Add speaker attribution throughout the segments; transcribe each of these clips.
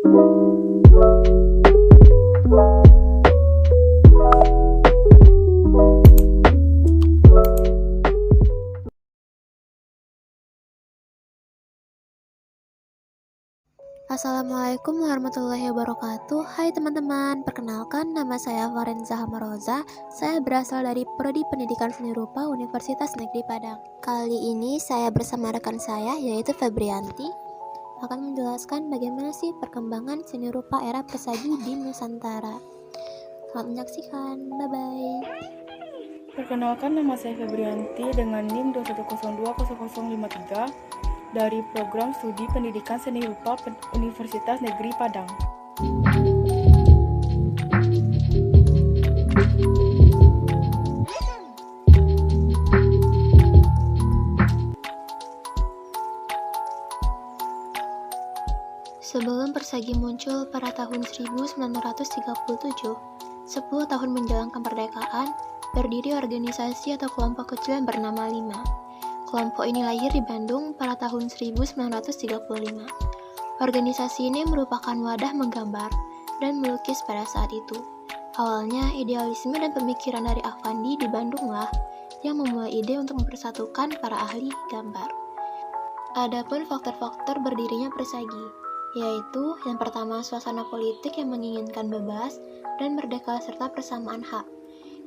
Speaker 1: Assalamualaikum warahmatullahi wabarakatuh. Hai teman-teman, perkenalkan nama saya Farenza Hamaroza. Saya berasal dari Prodi Pendidikan Seni Rupa Universitas Negeri Padang. Kali ini saya bersama rekan saya yaitu Febrianti akan menjelaskan bagaimana sih perkembangan seni rupa era persagi di Nusantara. Selamat menyaksikan, bye-bye.
Speaker 2: Perkenalkan, nama saya Febrianti dengan NIM 210200053 dari Program Studi Pendidikan Seni Rupa Universitas Negeri Padang.
Speaker 1: Sebelum persagi muncul pada tahun 1937, 10 tahun menjelang kemerdekaan, berdiri organisasi atau kelompok kecil yang bernama Lima. Kelompok ini lahir di Bandung pada tahun 1935. Organisasi ini merupakan wadah menggambar dan melukis pada saat itu. Awalnya, idealisme dan pemikiran dari Afandi di Bandunglah yang memulai ide untuk mempersatukan para ahli gambar. Adapun faktor-faktor berdirinya persagi, yaitu yang pertama suasana politik yang menginginkan bebas dan merdeka serta persamaan hak.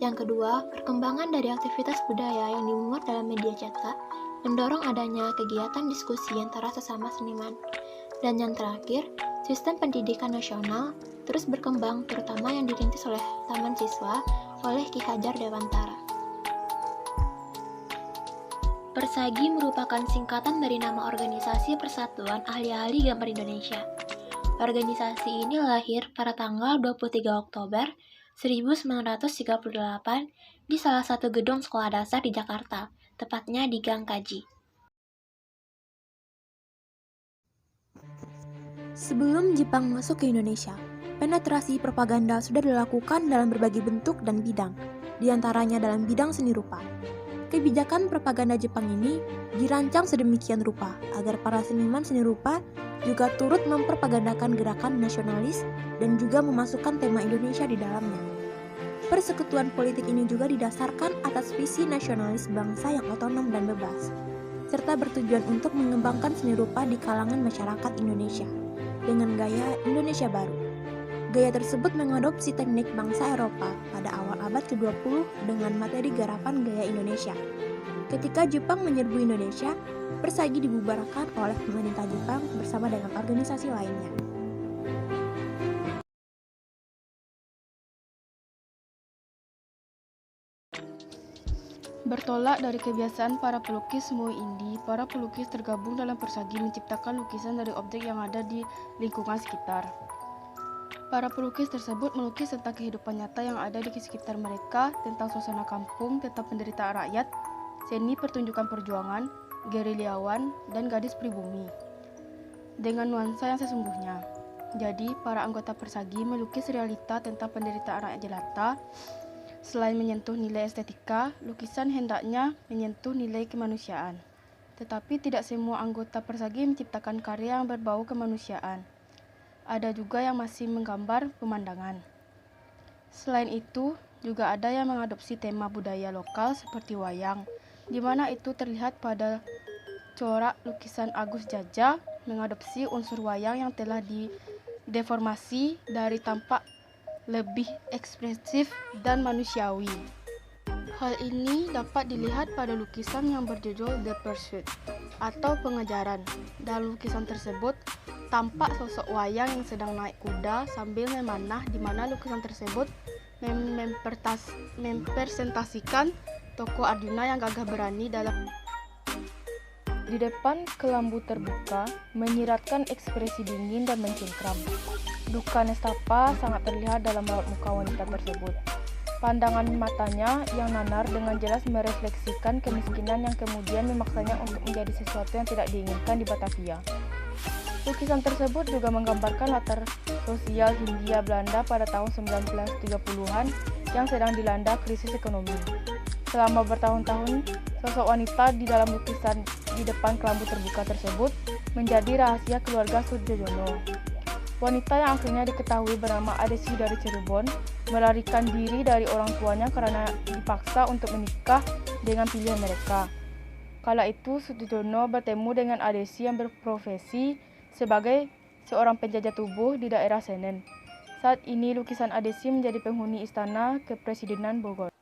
Speaker 1: Yang kedua, perkembangan dari aktivitas budaya yang dimuat dalam media cetak, mendorong adanya kegiatan diskusi antara sesama seniman. Dan yang terakhir, sistem pendidikan nasional terus berkembang, terutama yang dirintis oleh Taman Siswa oleh Ki Hajar Dewantara. Persagi merupakan singkatan dari nama Organisasi Persatuan Ahli-Ahli Gambar Indonesia. Organisasi ini lahir pada tanggal 23 Oktober 1938 di salah satu gedung sekolah dasar di Jakarta, tepatnya di Gang Kaji. Sebelum Jepang masuk ke Indonesia, penetrasi propaganda sudah dilakukan dalam berbagai bentuk dan bidang, diantaranya dalam bidang seni rupa. Kebijakan propaganda Jepang ini dirancang sedemikian rupa agar para seniman seni rupa juga turut mempropagandakan gerakan nasionalis dan juga memasukkan tema Indonesia di dalamnya. Persekutuan politik ini juga didasarkan atas visi nasionalis bangsa yang otonom dan bebas, serta bertujuan untuk mengembangkan seni rupa di kalangan masyarakat Indonesia dengan gaya Indonesia baru. Gaya tersebut mengadopsi teknik bangsa Eropa pada awal abad ke-20 dengan materi garapan gaya Indonesia. Ketika Jepang menyerbu Indonesia, persagi dibubarkan oleh pemerintah Jepang bersama dengan organisasi lainnya.
Speaker 2: Bertolak dari kebiasaan para pelukis semu Indi, para pelukis tergabung dalam persagi menciptakan lukisan dari objek yang ada di lingkungan sekitar. Para pelukis tersebut melukis tentang kehidupan nyata yang ada di sekitar mereka, tentang suasana kampung, tentang penderitaan rakyat, seni pertunjukan perjuangan, gerilyawan, dan gadis pribumi, dengan nuansa yang sesungguhnya. Jadi, para anggota persagi melukis realita tentang penderitaan rakyat jelata. Selain menyentuh nilai estetika, lukisan hendaknya menyentuh nilai kemanusiaan. Tetapi tidak semua anggota persagi menciptakan karya yang berbau kemanusiaan. Ada juga yang masih menggambar pemandangan. Selain itu, juga ada yang mengadopsi tema budaya lokal seperti wayang, di mana itu terlihat pada corak lukisan Agus Jajah mengadopsi unsur wayang yang telah dideformasi dari tampak lebih ekspresif dan manusiawi. Hal ini dapat dilihat pada lukisan yang berjudul The Pursuit atau pengejaran. Dalam lukisan tersebut, tampak sosok wayang yang sedang naik kuda sambil memanah, di mana lukisan tersebut mempresentasikan tokoh Arjuna yang gagah berani dalam di depan kelambu terbuka, menyiratkan ekspresi dingin dan mencengkram. Duka nestapa sangat terlihat dalam raut muka wanita tersebut. Pandangan matanya yang nanar dengan jelas merefleksikan kemiskinan yang kemudian memaksanya untuk menjadi sesuatu yang tidak diinginkan di Batavia. Lukisan tersebut juga menggambarkan latar sosial Hindia Belanda pada tahun 1930-an yang sedang dilanda krisis ekonomi. Selama bertahun-tahun, sosok wanita di dalam lukisan di depan kelambu terbuka tersebut menjadi rahasia keluarga Sujoyono. Wanita yang akhirnya diketahui bernama Adesi dari Cirebon melarikan diri dari orang tuanya karena dipaksa untuk menikah dengan pilihan mereka. Kala itu Sutojono bertemu dengan Adesi yang berprofesi sebagai seorang penjajah tubuh di daerah Senen. Saat ini lukisan Adesi menjadi penghuni Istana Kepresidenan Bogor.